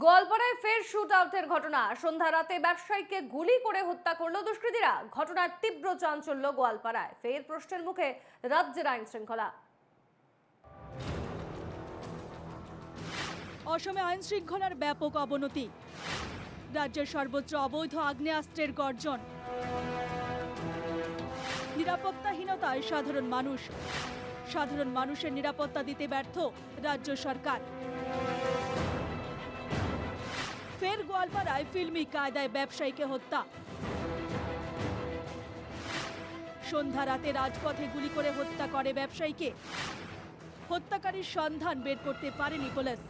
গোয়ালপাড়ায় ফের শুট আউটের ঘটনা। সন্ধ্যা রাতে ব্যবসায়ীকে গুলি করে হত্যা করলো দুষ্কৃতীরা। ঘটনার তীব্র চাঞ্চল্য গোয়ালপাড়ায়। ফের প্রশ্নের মুখে রাজ্যের আইন শৃঙ্খলা। অসমে আইন শৃঙ্খলার ব্যাপক অবনতি, রাজ্যের সর্বোচ্চ অবৈধ আগ্নেয়াস্ত্রের গর্জন, নিরাপত্তাহীনতায় সাধারণ মানুষের নিরাপত্তা দিতে ব্যর্থ রাজ্য সরকার। ফের গোয়ালপাড়ায় ফিল্মি কায়দায় ব্যবসায়ীকে হত্যা। সন্ধ্যা রাতে রাজপথে গুলি করে হত্যা করে ব্যবসায়ীকে। হত্যাকারীর সন্ধান বের করতে পারেনি পুলিশ।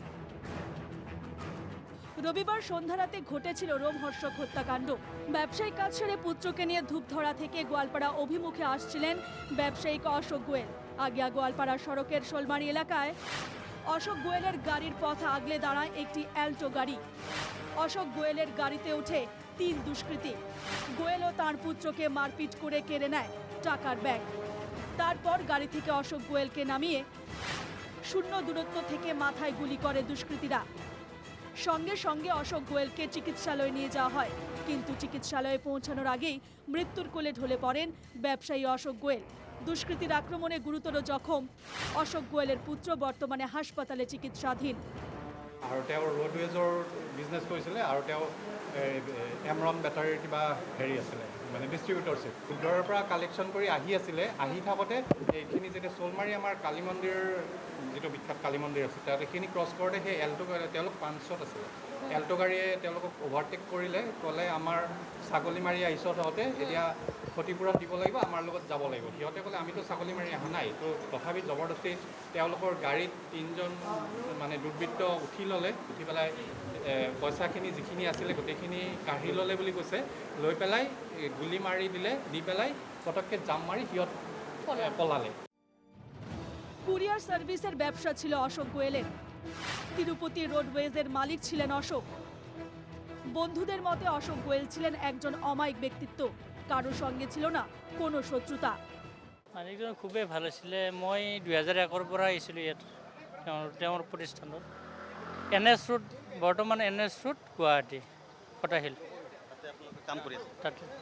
রবিবার সন্ধ্যা রাতে ঘটেছিল রোমহর্ষক হত্যাকাণ্ড। ব্যবসায়িক কাজ সেরে পুত্রকে নিয়ে ধূপধরা থেকে গোয়ালপাড়া অভিমুখে আসছিলেন ব্যবসায়িক অশোক গোয়েল। আগিয়া গোয়ালপাড়া সড়কের শোলমারি এলাকায় অশোক গোয়েলের গাড়ির পথ আগলে দাঁড়ায় একটি অ্যাল্টো গাড়ি। অশোক গোয়েলের গাড়িতে উঠে তিন দুষ্কৃতী। গোয়েল ও তাঁর পুত্রকে মারপিট করে কেড়ে নেয় টাকার ব্যাগ। তারপর গাড়ি থেকে অশোক গোয়েলকে নামিয়ে শূন্য দূরত্ব থেকে মাথায় গুলি করে দুষ্কৃতীরা। সঙ্গে সঙ্গে অশোক গোয়েলকে চিকিৎসালয়ে নিয়ে যাওয়া হয়, কিন্তু চিকিৎসালয়ে পৌঁছানোর আগেই মৃত্যুর কোলে ঢলে পড়েন ব্যবসায়ী অশোক গোয়েল। দুষ্কৃতীর আক্রমণে গুরুতর জখম অশোক গোয়েলের পুত্র, বর্তমানে হাসপাতালে চিকিৎসাধীন। আৰু তেওঁ ৰোডৱেজৰ বিজনেছ কৰিছিলে আৰু তেওঁ এমৰন বেটাৰীৰ কিবা হেৰি আছিলে মানে ডিষ্ট্ৰিবিউটৰশ্বিপ উত্তৰৰ পৰা কালেকশ্যন কৰি আহি থাকোঁতে এইখিনি যেতিয়া শোলমাৰী আমাৰ কালী মন্দিৰ যিটো বিখ্যাত কালী মন্দিৰ আছে তাত এইখিনি ক্ৰছ কৰোঁতে সেই এল্টো তেওঁলোক 500 আছিলে। এল্টো গাড়ীয়ে তেওঁলোকক অভাৰটেক কৰিলে, ক'লে আমাৰ ছাগলীমাৰী আহিছ তহঁতে, এতিয়া ক্ষতিপূৰণ দিব লাগিব, আমাৰ লগত যাব লাগিব। সিহঁতে ক'লে আমিতো ছাগলীমাৰী অহা নাই, তো তথাপি জবৰদস্তি তেওঁলোকৰ গাড়ীত তিনিজন মানে দুৰ্বৃত্ত উঠি ল'লে। উঠি পেলাই পইচাখিনি যিখিনি আছিলে গোটেইখিনি কাঢ়ি ল'লে বুলি কৈছে। লৈ পেলাই গুলি মাৰি দিলে, দি পেলাই পটককৈ জাম মাৰি সিহঁত পলালে। কুরিয়ার সার্ভিসের ব্যবসা ছিল অশোক গোয়েলের। তিরুপতি রোডওয়েজের মালিক ছিলেন অশোক। বন্ধুদের মতে অশোক গোয়েল ছিলেন একজন অমায়িক ব্যক্তিত্ব, কারো সঙ্গে ছিল না কোনো শত্রুতা। মালিকজন খুবেই ভাল আছিলে। মই 2001 পৰা আহিছিলোঁ ইয়াত তেওঁৰ প্ৰতিষ্ঠানত। NS ৰোড, বৰ্তমান NS ৰোড গুৱাহাটী ফটাহিল।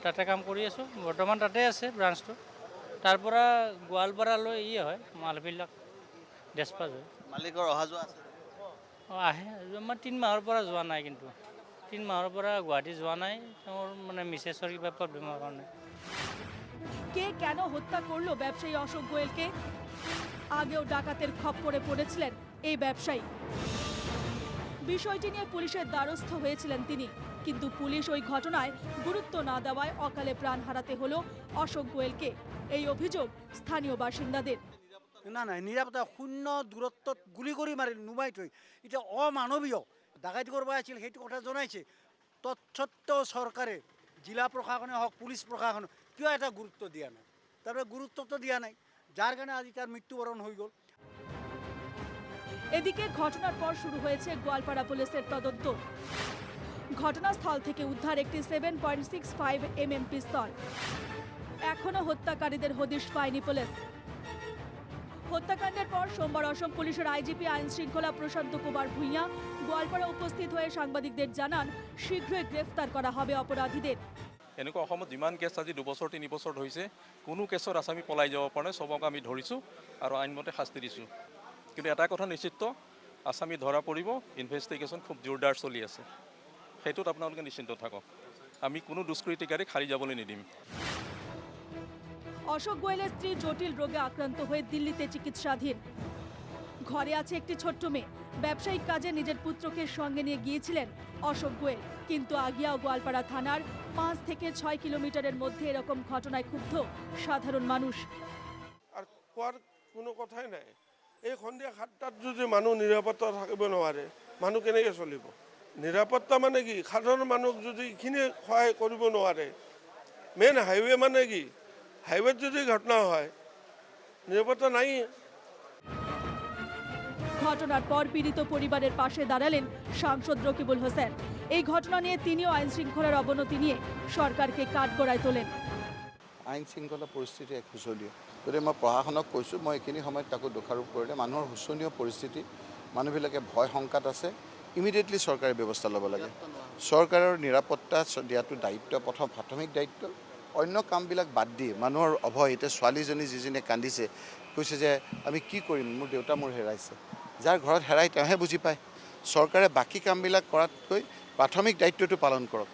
তাতে কাম কৰি আছোঁ, বৰ্তমান তাতে আছে ব্ৰাঞ্চটো। তাৰ পৰা গোৱালপাৰালৈ হয় মালবিলাক ডেছপাছ হয়। মালিকৰ অহা যোৱা আছে? আহে, আমাৰ 3 মাহৰ পৰা যোৱা নাই, কিন্তু 3 মাহৰ পৰা গুৱাহাটী যোৱা নাই। তেওঁৰ মানে মিছেছৰ কিবা প্ৰব্লেমৰ কাৰণে। কে কেন হত্যা করলো ব্যবসায়ী অশোক গোয়েলকে? আগেও ডাকাতের খপ্পরে পড়েছিলেন এই ব্যবসায়ী। বিষয়টি নিয়ে পুলিশের দ্বারস্থ হয়েছিলেন তিনি, কিন্তু পুলিশ ওই ঘটনায় গুরুত্ব না দেওয়ায় অকালে প্রাণ হারাতে হলো অশোক গোয়েলকে। এই অভিযোগ স্থানীয় বাসিন্দাদের। না নিরাপত্তা শূন্য দূরত্বত গুলি কৰি মাৰি নুমাই থৈ এতিয়া অমানৱীয় ডাকাতি কৰিব আছিল, সেইটো কথা জনাইছে। তৎসত্ত্বেও চৰকাৰে, জিলা প্ৰশাসনে হওক, পুলিচ প্ৰশাসনে কিয় এটা গুৰুত্ব দিয়া নাই? তাৰপৰা গুৰুত্বটো দিয়া নাই, যাৰ কাৰণে আজি তাৰ মৃত্যুবৰণ হৈ গ'ল। এদিকে ঘটনার পর শুরু হয়েছে গোয়ালপাড়া পুলিশের তদন্ত। ঘটনাস্থল থেকে উদ্ধার একটি 7.65 mm পিস্তল। এখনো হত্যাকারীদের হদিশ পায়নি পুলিশ। হত্যাকাণ্ডের পর সোমবার অসম পুলিশের আইজিপি আইন শৃঙ্খলা প্রশান্ত কুমার ভূঁইয়া গোয়ালপাড়া উপস্থিত হয়ে সাংবাদিকদের জানান, শীঘ্রই গ্রেফতার করা হবে অপরাধীদের। এনেকুৱা অসমত যিমান কেছ আজি 2 বছৰ 3 বছৰ হৈছে, কোনো কেছত আসামি পলাই যাব পৰা নাই। সবক আমি ধৰিছোঁ আৰু আইনমতে শাস্তি দিছোঁ। কিন্তু এটা কথা নিশ্চিত, আসামি ধৰা পৰিব। ইনভেষ্টিগেশ্যন খুব জোৰদাৰ চলি আছে, সেইটোত আপোনালোকে নিশ্চিন্ত থাকক। আমি কোনো দুষ্কৃতিকাৰীক হাৰি যাবলৈ নিদিম। অশোক গোয়েলের স্ত্রী জটিল রোগে আক্রান্ত হয়ে দিল্লিতে চিকিৎসাধীন। ঘরে আছে একটি ছোট্ট মেয়ে। ব্যবসায়িক কাজে নিজের পুত্রকে সঙ্গে নিয়ে গিয়েছিলেন অশোক গোয়েল, কিন্তু আগিয়া ও গোয়ালপাড়া থানার 5 থেকে 6 কিলোমিটারের মধ্যে এরকম ঘটনায় ক্ষুব্ধ সাধারণ মানুষ। আর কোৱাৰ কোনো কথাই নাই। এই সন্ধিয়া 7টাত যদি মানুহ নিৰাপত্তা থাকিব নোৱাৰে, মানুহ কেনেকৈ চলিব? নিৰাপত্তা মানে কি? সাধাৰণ মানুহক যদি এইখিনি সহায় কৰিব নোৱাৰে, মেইন হাইৱে মানে কি? হাইৱেত যদি ঘটনা হয়, নিরাপত্তা নাই। ঘটনার পর পীড়িত পরিবারের পাশে দাঁড়ালেন সাংসদ রকিবুল হোসেন। এই ঘটনা নিয়ে তিনিও আইন শৃঙ্খলার অবনতি নিয়ে সরকারকে কাঠগড়ায় তোলেন। আইন শৃংখলা পৰিস্থিতি এক শোচনীয়। গতিকে মই প্ৰশাসনক কৈছোঁ, মই এইখিনি সময়ত তাকো দোষাৰোপ কৰিলে মানুহৰ শোচনীয় পৰিস্থিতি, মানুহবিলাকে ভয় শংকাত আছে। ইমিডিয়েটলি চৰকাৰে ব্যৱস্থা ল'ব লাগে। চৰকাৰৰ নিৰাপত্তা দিয়াটো দায়িত্ব, প্ৰথম প্ৰাথমিক দায়িত্ব। অন্য কামবিলাক বাদ দি মানুহৰ অভয়, এতিয়া ছোৱালীজনী যিজনীয়ে কান্দিছে, কৈছে যে আমি কি কৰিম, মোৰ দেউতা মোৰ হেৰাইছে। যাৰ ঘৰত হেৰাই তেওঁহে বুজি পায়। চৰকাৰে বাকী কামবিলাক কৰাতকৈ প্ৰাথমিক দায়িত্বটো পালন কৰক।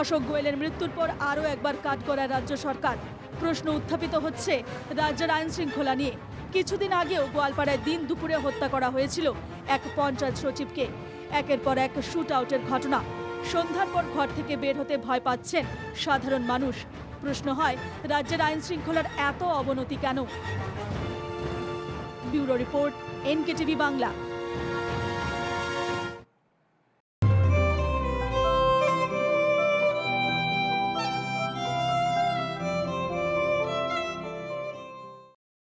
অশোক গোয়েলের মৃত্যুর পর আরও একবার কাঠগড়ায় রাজ্য সরকার। প্রশ্ন উত্থাপিত হচ্ছে রাজ্যের আইন শৃঙ্খলা নিয়ে। কিছুদিন আগেও গোয়ালপাড়ায় দিন দুপুরে হত্যা করা হয়েছিল এক পঞ্চায়েত সচিবকে। একের পর এক শুট আউটের ঘটনা। সন্ধ্যার পর ঘর থেকে বের হতে ভয় পাচ্ছেন সাধারণ মানুষ। প্রশ্ন হয়, রাজ্যের আইন শৃঙ্খলার এত অবনতি কেন? Bureau report, NKTV Bangla.